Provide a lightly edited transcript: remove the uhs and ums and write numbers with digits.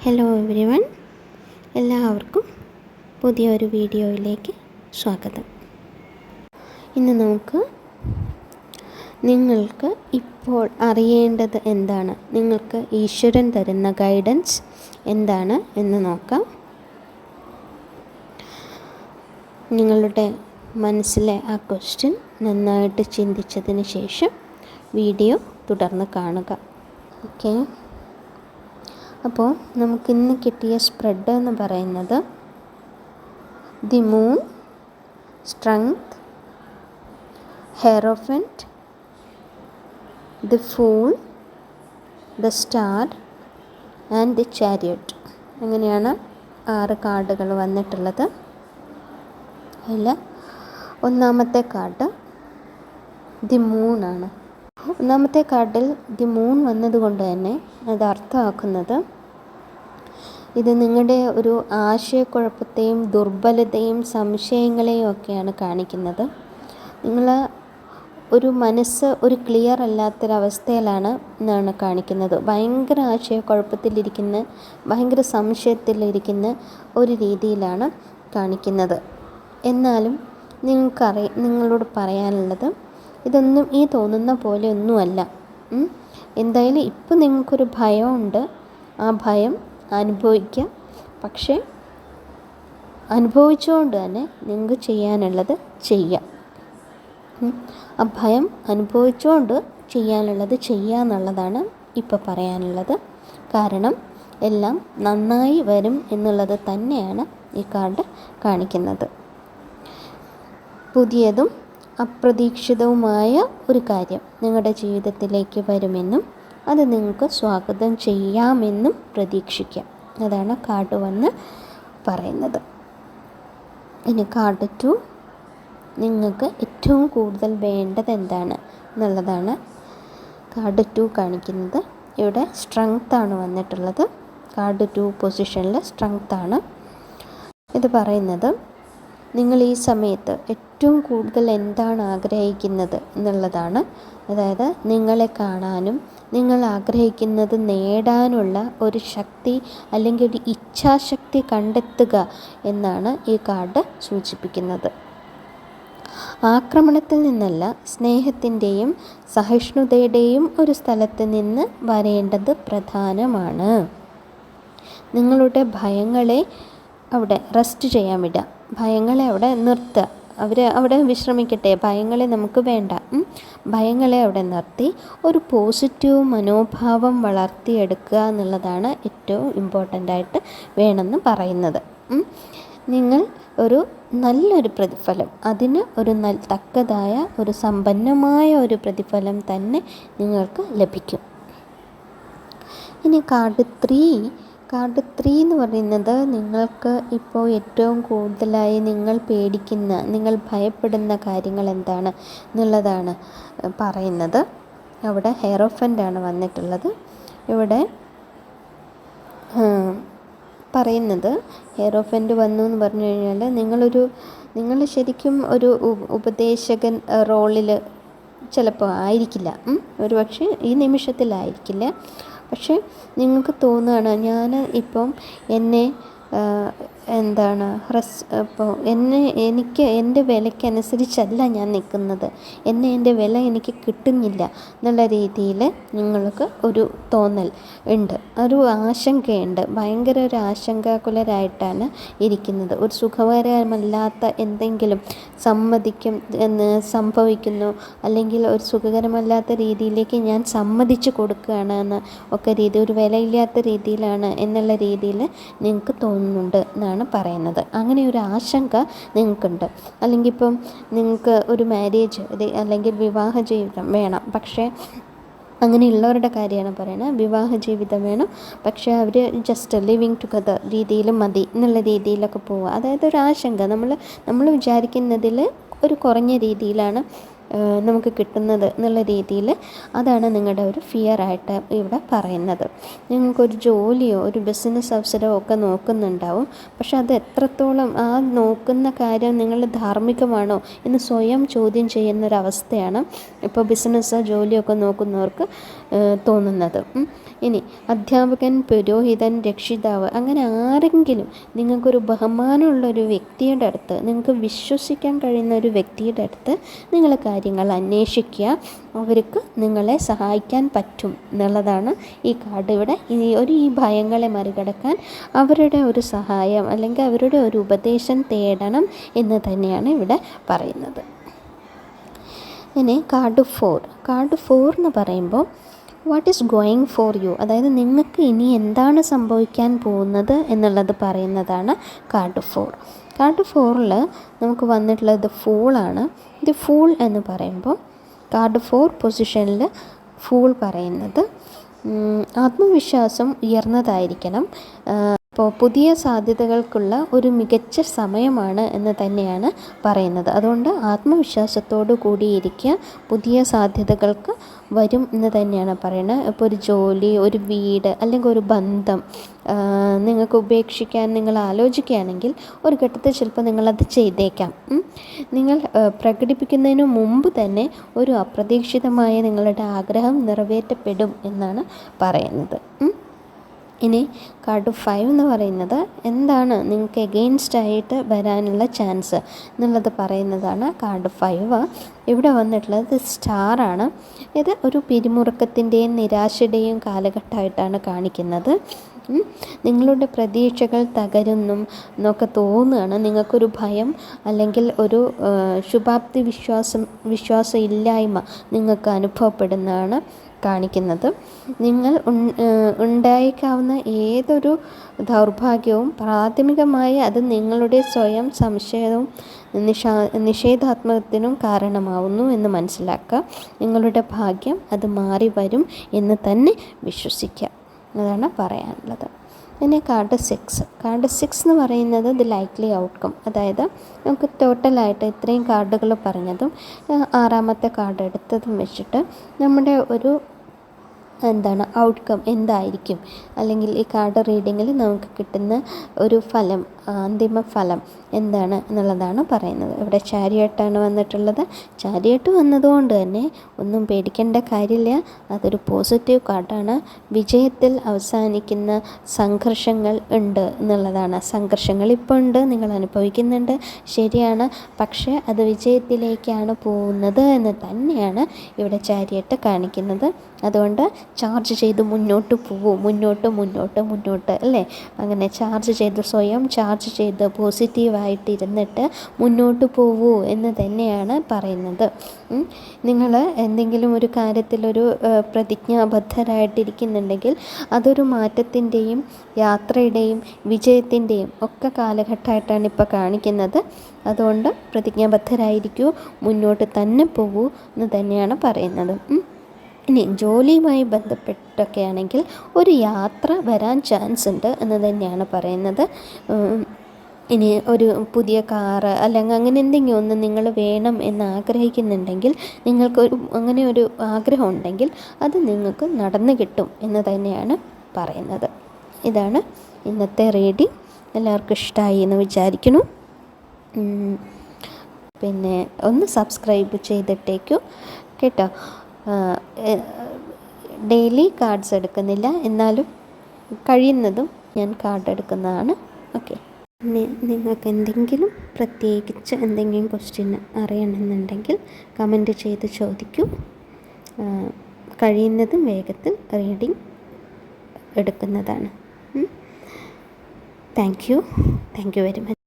Hello every one, എല്ലാവർക്കും പുതിയൊരു വീഡിയോയിലേക്ക് സ്വാഗതം. ഇന്ന് നമുക്ക് നിങ്ങൾക്ക് ഇപ്പോൾ അറിയേണ്ടത് എന്താണ്, നിങ്ങൾക്ക് ഈശ്വരൻ തരുന്ന ഗൈഡൻസ് എന്താണ് എന്ന് നോക്കാം. നിങ്ങളുടെ മനസ്സിലെ ആ ക്വസ്റ്റ്യൻ നന്നായിട്ട് ചിന്തിച്ചതിന് ശേഷം വീഡിയോ തുടർന്ന് കാണുക. ഓക്കെ, അപ്പോൾ നമുക്കിന്ന് കിട്ടിയ സ്പ്രെഡ് എന്ന് പറയുന്നത് the Moon, Strength, Hierophant, the Fool, the Star and the Chariot. അങ്ങനെയാണ് 6 കാർഡുകൾ വന്നിട്ടുള്ളത്. അതിൽ ഒന്നാമത്തെ കാർഡ് ദി മൂണാണ്. ഒന്നാമത്തെ കാർഡിൽ ദി മൂൺ വന്നതുകൊണ്ട് തന്നെ അത് അർത്ഥമാക്കുന്നത് ഇത് നിങ്ങളുടെ ഒരു ആശയക്കുഴപ്പത്തെയും ദുർബലതയും സംശയങ്ങളെയും ഒക്കെയാണ് കാണിക്കുന്നത്. നിങ്ങൾ ഒരു മനസ്സ് ഒരു ക്ലിയർ അല്ലാത്തൊരവസ്ഥയിലാണ് എന്നാണ് കാണിക്കുന്നത്. ഭയങ്കര ആശയക്കുഴപ്പത്തിലിരിക്കുന്ന, ഭയങ്കര സംശയത്തിലിരിക്കുന്ന ഒരു രീതിയിലാണ് കാണിക്കുന്നത്. എന്നാലും നിങ്ങളോട് പറയാനുള്ളത്, ഇതൊന്നും ഈ തോന്നുന്ന പോലെ ഒന്നുമല്ല. എന്തായാലും ഇപ്പം നിങ്ങൾക്കൊരു ഭയമുണ്ട്, ആ ഭയം അനുഭവിക്കുക. പക്ഷേ അനുഭവിച്ചുകൊണ്ട് തന്നെ നിങ്ങൾക്ക് ചെയ്യാനുള്ളത് ചെയ്യാം. ആ ഭയം അനുഭവിച്ചുകൊണ്ട് ചെയ്യാനുള്ളത് ചെയ്യുക എന്നുള്ളതാണ് ഇപ്പോൾ പറയാനുള്ളത്. കാരണം എല്ലാം നന്നായി വരും എന്നുള്ളത് തന്നെയാണ് ഈ കാർഡ് കാണിക്കുന്നത്. പുതിയതും അപ്രതീക്ഷിതവുമായ ഒരു കാര്യം നിങ്ങളുടെ ജീവിതത്തിലേക്ക് വരുമെന്നും അത് നിങ്ങൾക്ക് സ്വാഗതം ചെയ്യാമെന്നും പ്രതീക്ഷിക്കാം. അതാണ് കാർഡ് 1 പറയുന്നത്. ഇനി കാർഡ് 2, നിങ്ങൾക്ക് ഏറ്റവും കൂടുതൽ വേണ്ടത് എന്താണ് എന്നുള്ളതാണ് കാർഡ് 2 കാണിക്കുന്നത്. ഇവിടെ സ്ട്രെങ്ത്താണ് വന്നിട്ടുള്ളത്. കാർഡ് 2 പൊസിഷനിൽ സ്ട്രെങ്ത്താണ്. ഇത് പറയുന്നത് നിങ്ങൾ ഈ സമയത്ത് ഏറ്റവും കൂടുതൽ എന്താണ് ആഗ്രഹിക്കുന്നത് എന്നുള്ളതാണ്. അതായത് നിങ്ങളെ കാണാനും നിങ്ങൾ ആഗ്രഹിക്കുന്നത് നേടാനുള്ള ഒരു ശക്തി അല്ലെങ്കിൽ ഒരു ഇച്ഛാശക്തി കണ്ടെത്തുക എന്നാണ് ഈ കാർഡ് സൂചിപ്പിക്കുന്നത്. ആക്രമണത്തിൽ നിന്നല്ല, സ്നേഹത്തിൻ്റെയും സഹിഷ്ണുതയുടെയും ഒരു സ്ഥലത്ത് നിന്ന് വരേണ്ടത് പ്രധാനമാണ്. നിങ്ങളുടെ ഭയങ്ങളെ അവിടെ റെസ്റ്റ് ചെയ്യാൻ വിടുക, ഭയങ്ങളെ അവിടെ നിർത്തുക. അവിടെ വിശ്രമിക്കട്ടെ, ഭയങ്ങളെ നമുക്ക് വേണ്ട. ഭയങ്ങളെ അവിടെ നിർത്തി ഒരു പോസിറ്റീവ് മനോഭാവം വളർത്തിയെടുക്കുക എന്നുള്ളതാണ് ഏറ്റവും ഇമ്പോർട്ടൻ്റായിട്ട് വേണമെന്ന് പറയുന്നത്. നിങ്ങൾ ഒരു നല്ലൊരു പ്രതിഫലം, അതിന് ഒരു തക്കതായ ഒരു സമ്പന്നമായ ഒരു പ്രതിഫലം തന്നെ നിങ്ങൾക്ക് ലഭിക്കും. ഇനി കാർഡ് 3 എന്ന് പറയുന്നത് നിങ്ങൾക്ക് ഇപ്പോൾ ഏറ്റവും കൂടുതലായി നിങ്ങൾ പേടിക്കുന്ന, നിങ്ങൾ ഭയപ്പെടുന്ന കാര്യങ്ങൾ എന്താണ് എന്നുള്ളതാണ് പറയുന്നത്. അവിടെ ഹെയറോഫൻ്റാണ് വന്നിട്ടുള്ളത്. ഇവിടെ പറയുന്നത് ഹെയറോഫൻ്റ് വന്നു എന്ന് പറഞ്ഞു കഴിഞ്ഞാൽ നിങ്ങൾ ശരിക്കും ഒരു ഉപദേശകൻ റോളിൽ ചിലപ്പോൾ ആയിരിക്കില്ല, ഒരുപക്ഷെ ഈ നിമിഷത്തിലായിരിക്കില്ല. പക്ഷേ നിങ്ങൾക്ക് തോന്നുകയാണ്, ഞാൻ ഇപ്പം എന്നെ ഇപ്പോൾ എനിക്ക് എൻ്റെ വിലയ്ക്കനുസരിച്ചല്ല ഞാൻ നിൽക്കുന്നത്, എൻ്റെ വില എനിക്ക് കിട്ടുന്നില്ല എന്നുള്ള രീതിയിൽ നിങ്ങൾക്ക് ഒരു തോന്നൽ ഉണ്ട്, ഒരു ആശങ്കയുണ്ട്. ഭയങ്കര ഒരു ആശങ്കാകുലരായിട്ടാണ് ഇരിക്കുന്നത്. ഒരു സുഖകരമല്ലാത്ത എന്തെങ്കിലും സംഭവിക്കുന്നു, അല്ലെങ്കിൽ ഒരു സുഖകരമല്ലാത്ത രീതിയിലേക്ക് ഞാൻ സമ്മതിച്ചു കൊടുക്കുകയാണ് എന്ന ഒക്കെ ഒരു വിലയില്ലാത്ത രീതിയിലാണ് എന്നുള്ള രീതിയിൽ നിങ്ങൾക്ക് തോന്നുന്നുണ്ട് എന്നാണ് പറയുന്നത്. അങ്ങനെ ഒരു ആശങ്ക നിങ്ങൾക്കുണ്ട്. അല്ലെങ്കിൽ ഇപ്പം നിങ്ങൾക്ക് ഒരു മാരേജ് അല്ലെങ്കിൽ വിവാഹ ജീവിതം വേണം, പക്ഷേ അങ്ങനെയുള്ളവരുടെ കാര്യമാണ് പറയുന്നത്. വിവാഹ ജീവിതം വേണം, പക്ഷേ അവർ ജസ്റ്റ് ലിവിങ് ടുഗദർ രീതിയിൽ മതി എന്നുള്ള രീതിയിലൊക്കെ പോവുക. അതായത് ഒരു ആശങ്ക നമ്മൾ വിചാരിക്കുന്നതിൽ ഒരു കുറഞ്ഞ രീതിയിലാണ് നമുക്ക് കിട്ടുന്നത് എന്നുള്ള രീതിയിൽ അതാണ് നിങ്ങളുടെ ഒരു ഫിയറായിട്ട് ഇവിടെ പറയുന്നത്. നിങ്ങൾക്കൊരു ജോലിയോ ഒരു ബിസിനസ് അവസരമോ ഒക്കെ നോക്കുന്നുണ്ടാവും. പക്ഷെ അത് എത്രത്തോളം ആ നോക്കുന്ന കാര്യം നിങ്ങൾ ധാർമ്മികമാണോ എന്ന് സ്വയം ചോദ്യം ചെയ്യുന്നൊരവസ്ഥയാണ് ഇപ്പോൾ ബിസിനസ്സോ ജോലിയൊക്കെ നോക്കുന്നവർക്ക് തോന്നുന്നത്. ഇനി അധ്യാപകൻ, പുരോഹിതൻ, രക്ഷിതാവ്, അങ്ങനെ ആരെങ്കിലും നിങ്ങൾക്കൊരു ബഹുമാനമുള്ളൊരു വ്യക്തിയുടെ അടുത്ത്, നിങ്ങൾക്ക് വിശ്വസിക്കാൻ കഴിയുന്ന ഒരു വ്യക്തിയുടെ അടുത്ത് നിങ്ങൾ കാര്യങ്ങൾ അന്വേഷിക്കുക. അവർക്ക് നിങ്ങളെ സഹായിക്കാൻ പറ്റും എന്നുള്ളതാണ് ഈ കാർഡ് ഇവിടെ. ഈ ഭയങ്ങളെ മറികടക്കാൻ അവരുടെ ഒരു സഹായം അല്ലെങ്കിൽ അവരുടെ ഒരു ഉപദേശം തേടണം എന്ന് തന്നെയാണ് ഇവിടെ പറയുന്നത്. ഇനി കാർഡ് 4 എന്ന് പറയുമ്പോൾ what is going for you, അതായത് നിങ്ങൾക്ക് ഇനി എന്താണ് സംഭവിക്കാൻ പോകുന്നത് എന്നുള്ളത് പറയുന്നതാണ് കാർഡ് 4. കാർഡ് 4ൽ നമുക്ക് വന്നിട്ടുള്ളത് ഫൂളാണ്. ഇത് ഫൂൾ എന്ന് പറയുമ്പോൾ കാർഡ് 4 പൊസിഷനിൽ ഫൂൾ പറയുന്നത് ആത്മവിശ്വാസം ഉയർന്നതായിരിക്കണം, അപ്പോൾ പുതിയ സാധ്യതകൾക്കുള്ള ഒരു മികച്ച സമയമാണ് എന്ന് തന്നെയാണ് പറയുന്നത്. അതുകൊണ്ട് ആത്മവിശ്വാസത്തോടു കൂടിയിരിക്കുക, പുതിയ സാധ്യതകൾക്ക് വരും എന്ന് തന്നെയാണ് പറയുന്നത്. ഇപ്പോൾ ഒരു ജോലി, ഒരു വീട് അല്ലെങ്കിൽ ഒരു ബന്ധം നിങ്ങൾക്ക് ഉപേക്ഷിക്കാൻ നിങ്ങൾ ആലോചിക്കുകയാണെങ്കിൽ ഒരു ഘട്ടത്തിൽ ചിലപ്പോൾ നിങ്ങളത് ചെയ്തേക്കാം. നിങ്ങൾ പ്രകടിപ്പിക്കുന്നതിന് മുമ്പ് തന്നെ ഒരു അപ്രതീക്ഷിതമായ നിങ്ങളുടെ ആഗ്രഹം നിറവേറ്റപ്പെടും എന്നാണ് പറയുന്നത്. ഇനി കാർഡ് 5 എന്ന് പറയുന്നത് എന്താണ് നിങ്ങൾക്ക് എഗെയിൻസ്റ്റായിട്ട് വരാനുള്ള ചാൻസ് എന്നുള്ളത് പറയുന്നതാണ് കാർഡ് 5. ഇവിടെ വന്നിട്ടുള്ളത് സ്റ്റാറാണ്. ഇത് ഒരു പിരിമുറുക്കത്തിൻ്റെയും നിരാശയുടെയും കാലഘട്ടമായിട്ടാണ് കാണിക്കുന്നത്. നിങ്ങളുടെ പ്രതീക്ഷകൾ തകരുന്നും എന്നൊക്കെ തോന്നുകയാണ്. നിങ്ങൾക്കൊരു ഭയം അല്ലെങ്കിൽ ഒരു ശുഭാപ്തി വിശ്വാസം ഇല്ലായ്മ നിങ്ങൾക്ക് അനുഭവപ്പെടുന്നതാണ് കാണിക്കുന്നത്. നിങ്ങൾ ഉണ്ടായേക്കാവുന്ന ഏതൊരു ദൗർഭാഗ്യവും പ്രാഥമികമായി അത് നിങ്ങളുടെ സ്വയം സംശയവും നിഷേധാത്മകത്തിനും കാരണമാവുന്നു എന്ന് മനസ്സിലാക്കുക. നിങ്ങളുടെ ഭാഗ്യം അത് മാറി വരും എന്ന് തന്നെ വിശ്വസിക്കുക. അതാണ് പറയാനുള്ളത്. ഇനി കാർഡ് 6 എന്ന് പറയുന്നത് ദി ലൈക്ലി ഔട്ട്കം, അതായത് നമുക്ക് ടോട്ടലായിട്ട് ഇത്രയും കാർഡുകൾ പറഞ്ഞതും 6ാമത്തെ കാർഡ് എടുത്തതും വെച്ചിട്ട് നമ്മുടെ ഒരു ഔട്ട്കം എന്തായിരിക്കും, അല്ലെങ്കിൽ ഈ കാർഡ് റീഡിങ്ങിൽ നമുക്ക് കിട്ടുന്ന ഒരു ഫലം, അന്തിമ ഫലം എന്താണ് എന്നുള്ളതാണ് പറയുന്നത്. ഇവിടെ ചാരിയട്ടാണ് വന്നിട്ടുള്ളത്. ചാരിയട്ട് വന്നതുകൊണ്ട് തന്നെ ഒന്നും പേടിക്കേണ്ട കാര്യമില്ല, അതൊരു പോസിറ്റീവ് കാർഡാണ്. വിജയത്തിൽ അവസാനിക്കുന്ന സംഘർഷങ്ങൾ ഉണ്ട് എന്നുള്ളതാണ്. സംഘർഷങ്ങൾ ഇപ്പോൾ ഉണ്ട്, നിങ്ങൾ അനുഭവിക്കുന്നുണ്ട്, ശരിയാണ്. പക്ഷേ അത് വിജയത്തിലേക്കാണ് പോകുന്നത് എന്ന് തന്നെയാണ് ഇവിടെ ചാരിയട്ട് കാണിക്കുന്നത്. അതുകൊണ്ട് ചാർജ് ചെയ്ത് മുന്നോട്ട് പോകൂ, മുന്നോട്ട് അല്ലേ, അങ്ങനെ സ്വയം ചാർജ് ചെയ്ത് പോസിറ്റീവായിട്ടിരുന്നിട്ട് മുന്നോട്ട് പോകൂ എന്ന് തന്നെയാണ് പറയുന്നത്. നിങ്ങൾ എന്തെങ്കിലും ഒരു കാര്യത്തിലൊരു പ്രതിജ്ഞാബദ്ധരായിട്ടിരിക്കുന്നുണ്ടെങ്കിൽ അതൊരു മാറ്റത്തിൻ്റെയും യാത്രയുടെയും വിജയത്തിൻ്റെയും ഒക്കെ കാലഘട്ടമായിട്ടാണ് ഇപ്പോൾ കാണിക്കുന്നത്. അതുകൊണ്ട് പ്രതിജ്ഞാബദ്ധരായിരിക്കൂ, മുന്നോട്ട് തന്നെ പോകൂ എന്ന് തന്നെയാണ് പറയുന്നത്. ഇനി ജോലിയുമായി ബന്ധപ്പെട്ടൊക്കെ ആണെങ്കിൽ ഒരു യാത്ര വരാൻ ചാൻസ് ഉണ്ട് എന്ന് തന്നെയാണ് പറയുന്നത്. ഇനി ഒരു പുതിയ കാറ് അല്ലെങ്കിൽ അങ്ങനെ എന്തെങ്കിലും ഒന്ന് നിങ്ങൾ വേണം എന്ന് ആഗ്രഹിക്കുന്നുണ്ടെങ്കിൽ, അങ്ങനെ ഒരു ആഗ്രഹം ഉണ്ടെങ്കിൽ അത് നിങ്ങൾക്ക് നടന്നു കിട്ടും എന്ന് തന്നെയാണ് പറയുന്നത്. ഇതാണ് ഇന്നത്തെ റീഡിങ്. എല്ലാവർക്കും ഇഷ്ടമായി എന്ന് വിചാരിക്കുന്നു. പിന്നെ ഒന്ന് സബ്സ്ക്രൈബ് ചെയ്തിട്ടേക്കും കേട്ടോ. ഡെയിലി കാർഡ്സ് എടുക്കുന്നില്ല, എന്നാലും കഴിയുന്നതും ഞാൻ കാർഡ് എടുക്കുന്നതാണ്. ഓക്കെ, നിങ്ങൾക്ക് എന്തെങ്കിലും പ്രത്യേകിച്ച് എന്തെങ്കിലും ക്വസ്റ്റ്യൻ അറിയണമെന്നുണ്ടെങ്കിൽ കമൻറ്റ് ചെയ്ത് ചോദിക്കൂ. കഴിയുന്നതും വേഗത്തിൽ റീഡിങ് എടുക്കുന്നതാണ്. Thank you very much.